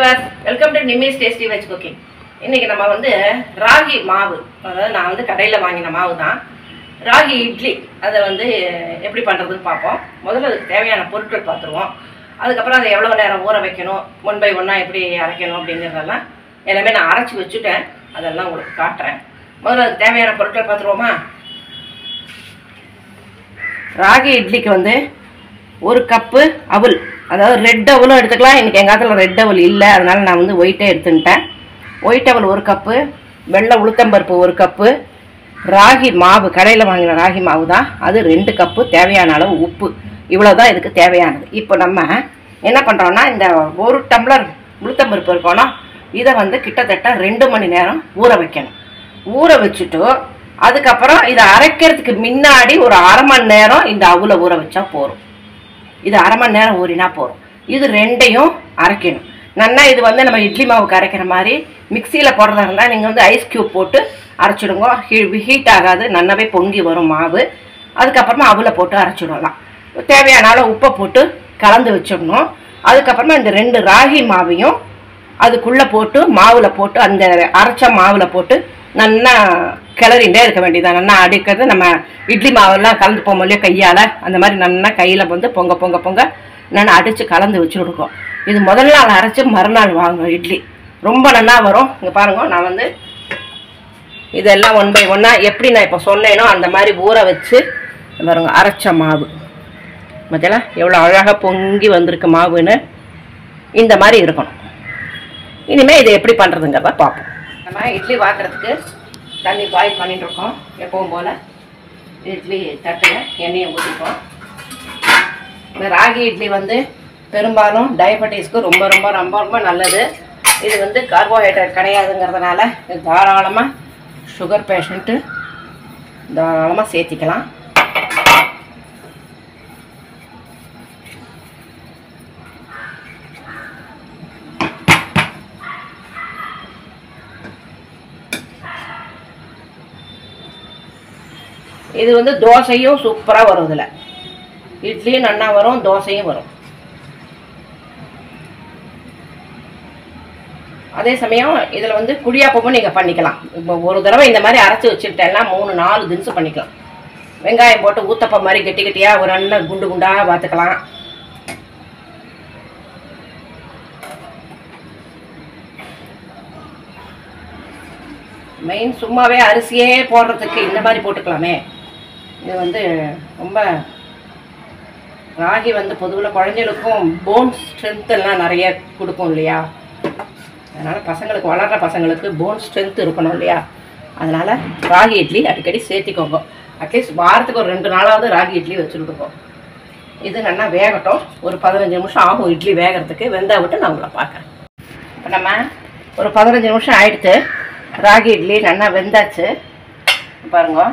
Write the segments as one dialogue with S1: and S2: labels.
S1: Viewers, welcome to நிமிஸ் tasty veg cooking. இன்னைக்கு நம்ம வந்து ராகி மாவு, அதாவது நான் வந்து கடையில் வாங்கின மாவு தான், ராகி இட்லி. அதை வந்து எப்படி பண்ணுறதுன்னு பார்ப்போம். முதல்ல அதுக்கு தேவையான பொருட்கள் பார்த்துருவோம். அதுக்கப்புறம் அதை எவ்வளோ நேரம் ஊற வைக்கணும், 1 by 1 எப்படி அரைக்கணும் அப்படிங்கிறதெல்லாம் எல்லாமே நான் அரைச்சி வச்சுட்டேன். அதெல்லாம் உங்களுக்கு காட்டுறேன். முதல்ல அதுக்கு தேவையான பொருட்கள் பார்த்துருவோமா. ராகி இட்லிக்கு வந்து 1 கப்பு அவல், அதாவது ரெட் அவலும் எடுத்துக்கலாம். இன்றைக்கி எங்கள் காலத்தில் ரெட் அவல் இல்லை, அதனால் நான் வந்து ஒயிட்டே எடுத்துக்கிட்டேன். ஒயிட் அவல் 1 கப்பு, வெள்ளை உளுத்தம்பருப்பு 1 கப்பு, ராகி மாவு கடையில் வாங்கின ராகி மாவு தான், அது 2 கப்பு, தேவையான அளவு உப்பு. இவ்வளோ தான் இதுக்கு தேவையானது. இப்போ நம்ம என்ன பண்ணுறோன்னா, இந்த 1 டம்ளர் உளுத்தம்பருப்பு இருக்கோன்னா இதை வந்து கிட்டத்தட்ட 2 மணி நேரம் ஊற வைக்கணும். ஊற வச்சுட்டு அதுக்கப்புறம் இதை அரைக்கிறதுக்கு முன்னாடி ஒரு 1/2 மணி நேரம் இந்த அவலை ஊற வச்சா போதும். இது 1/2 மணி நேரம் ஊறினா போதும். இது 2ஐயும் அரைக்கணும் நல்லா. இது வந்து நம்ம இட்லி மாவுக்கு அரைக்கிற மாதிரி மிக்சியில் போடுறதா இருந்தால் நீங்கள் வந்து ஐஸ் க்யூப் போட்டு அரைச்சிடுங்க. ஹீட் ஆகாது, நல்லாவே பொங்கி வரும் மாவு. அதுக்கப்புறமா அவலை போட்டு அரைச்சிடலாம். தேவையான அளவு உப்பை போட்டு கலந்து வச்சிடணும். அதுக்கப்புறமா இந்த 2 ராகி மாவையும் அதுக்குள்ளே போட்டு மாவில் போட்டு அந்த அரைச்ச மாவில் போட்டு நல்லா கிளறிண்டே இருக்க வேண்டியதான். நல்லா அடிக்கிறது, நம்ம இட்லி மாவெல்லாம் கலந்து போகும் இல்லையோ கையால், அந்த மாதிரி நல்லா கையில் வந்து பொங்க பொங்க பொங்க நல்லா அடித்து கலந்து வச்சு கொடுக்கும். இது முதல் நாள் அரைச்சி மறுநாள் வாங்கணும். இட்லி ரொம்ப நல்லா வரும். இங்கே பாருங்க, நான் வந்து இதெல்லாம் 1 by 1 எப்படி நான் இப்போ சொன்னேனோ அந்த மாதிரி ஊற வச்சு பாருங்க அரைச்ச மாவு. மத்தியெல்லாம் எவ்வளோ அழகாக பொங்கி வந்திருக்கு மாவுன்னு. இந்த மாதிரி இருக்கணும். இனிமேல் இதை எப்படி பண்ணுறதுங்கிறத பார்ப்போம். நம்ம இட்லி வாக்குறதுக்கு தண்ணி பாயில் பண்ணிட்டு இருக்கோம். எப்பவும் போல் இட்லி தட்டில் எண்ணெயை ஊற்றிப்போம். இந்த ராகி இட்லி வந்து பெரும்பாலும் டயபெட்டிஸ்க்கு ரொம்ப ரொம்ப ரொம்ப ரொம்ப நல்லது. இது வந்து கார்போஹைட்ரேட் கிடையாதுங்கிறதுனால இது தாராளமாக சுகர் பேஷண்ட்டு தாராளமாக சேர்த்திக்கலாம். இது வந்து தோசையும் சூப்பராக வரும். இதில் இட்லியும் நல்லா வரும், தோசையும் வரும். அதே சமயம் இதில் வந்து குழியாப்பமும் நீங்கள் பண்ணிக்கலாம். இப்போ ஒரு தடவை இந்த மாதிரி அரைச்சி வச்சுட்டேன்னா 3-4 தினசு பண்ணிக்கலாம். வெங்காயம் போட்டு ஊத்தப்பம் மாதிரி கெட்டி கெட்டியாக ஒரு நல்ல குண்டு குண்டாக பார்த்துக்கலாம். மெயின் சும்மாவே அரிசியே போடுறதுக்கு இந்த மாதிரி போட்டுக்கலாமே. இது வந்து ரொம்ப ராகி வந்து பொதுவில் குழந்தைகளுக்கும் போன் ஸ்ட்ரென்த் எல்லாம் நிறைய கொடுக்கும் இல்லையா. அதனால் பசங்களுக்கு, வளர்கிற பசங்களுக்கு போன் ஸ்ட்ரென்த் இருக்கணும் இல்லையா. அதனால் ராகி இட்லி அடிக்கடி சேர்த்திக்கோங்க. அட்லீஸ்ட் வாரத்துக்கு ஒரு 2 நாளாவது ராகி இட்லி வச்சுருக்கோம். இது நல்லா வேகட்டும். ஒரு 15 நிமிஷம் ஆகும் இட்லி வேகிறதுக்கு. வெந்தா விட்டு நான் உங்களை பார்க்குறேன். இப்போ நம்ம ஒரு 15 நிமிஷம் ஆயிடுத்து. ராகி இட்லி நல்லா வெந்தாச்சு. பாருங்க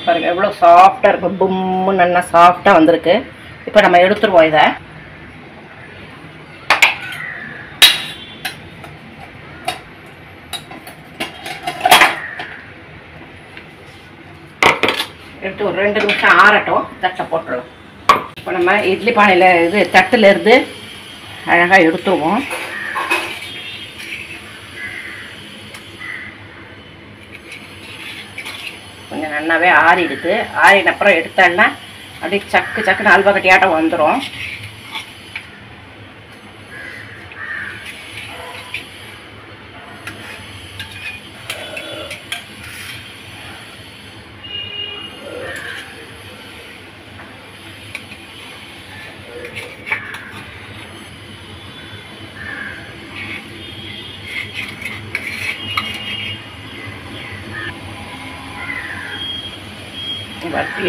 S1: பாருங்க எவ்வளோ சாஃப்டாக இருக்கும். பும்மு நல்லா சாஃப்டாக வந்திருக்கு. இப்போ நம்ம எடுத்துருவோம். இதை எடுத்து ஒரு 2 நிமிஷம் ஆறட்டும். தட்டில் போட்டுருவோம். இப்போ நம்ம இட்லி பானையில் இது தட்டில் இருந்து அழகாக எடுத்துவோம். கொஞ்சம் நல்லாவே ஆறிடுது. ஆறின அப்புறம் எடுத்தோன்னா அப்படியே சக்கு சக்குன்னு அல்வா கட்டியாட்டம் வந்துடும்.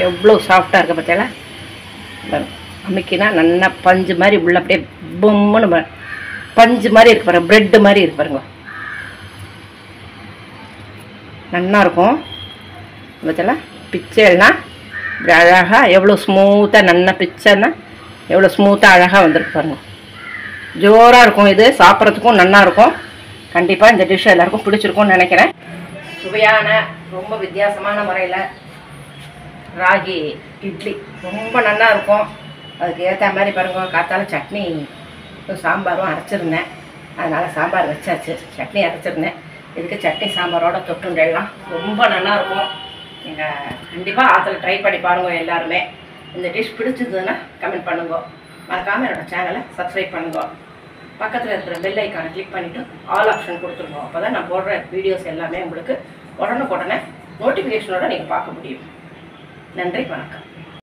S1: எவ்வளோ சாஃப்டாக இருக்குது பார்த்தீங்களா. அம்மிக்கினா நல்லா பஞ்சு மாதிரி உள்ள அப்படியே பொம்முன்னு பஞ்சு மாதிரி இருக்கு பாருங்க, ப்ரெட்டு மாதிரி இருக்கு பாருங்க. நல்லா இருக்கும் பார்த்தீங்களா. பிச்சைன்னா இப்படி அழகாக எவ்வளோ ஸ்மூத்தாக நல்லா பிச்சைன்னா எவ்வளோ ஸ்மூத்தாக அழகாக வந்துருக்கு பாருங்க. ஜோராக இருக்கும். இது சாப்பிட்றதுக்கும் நல்லா இருக்கும். கண்டிப்பாக இந்த டிஷ் எல்லாருக்கும் பிடிச்சிருக்கும்னு நினைக்கிறேன். சுவையான ரொம்ப வித்தியாசமான முறையில் ராகி இட்லி ரொம்ப நல்லா இருக்கும். அதுக்கு ஏற்ற மாதிரி பாருங்க, காத்தால சட்னி சாம்பாரும் அரைச்சிருந்தேன். அதனால் சாம்பார் வச்சாச்சு. சட்னி அரைச்சிருந்தேன். இதுக்கு சட்னி சாம்பாரோட தொட்டுண்டெல்லாம் ரொம்ப நல்லாயிருக்கும். நீங்கள் கண்டிப்பாக அதில் ட்ரை பண்ணி பாருங்கள் எல்லாருமே. இந்த டிஷ் பிடிச்சிருந்ததுன்னா கமெண்ட் பண்ணுங்க. மறக்காமல் என்னோடய சேனலை சப்ஸ்கிரைப் பண்ணுங்க. பக்கத்தில் இருக்கிற பெல் ஐக்கானை கிளிக் பண்ணிவிட்டு ஆல் ஆப்ஷன் கொடுத்துருங்க. அப்போ தான் நான் போடுற வீடியோஸ் எல்லாமே உங்களுக்கு உடனுக்குடனே நோட்டிஃபிகேஷனோட நீங்கள் பார்க்க முடியும். நன்றி, வணக்கம்.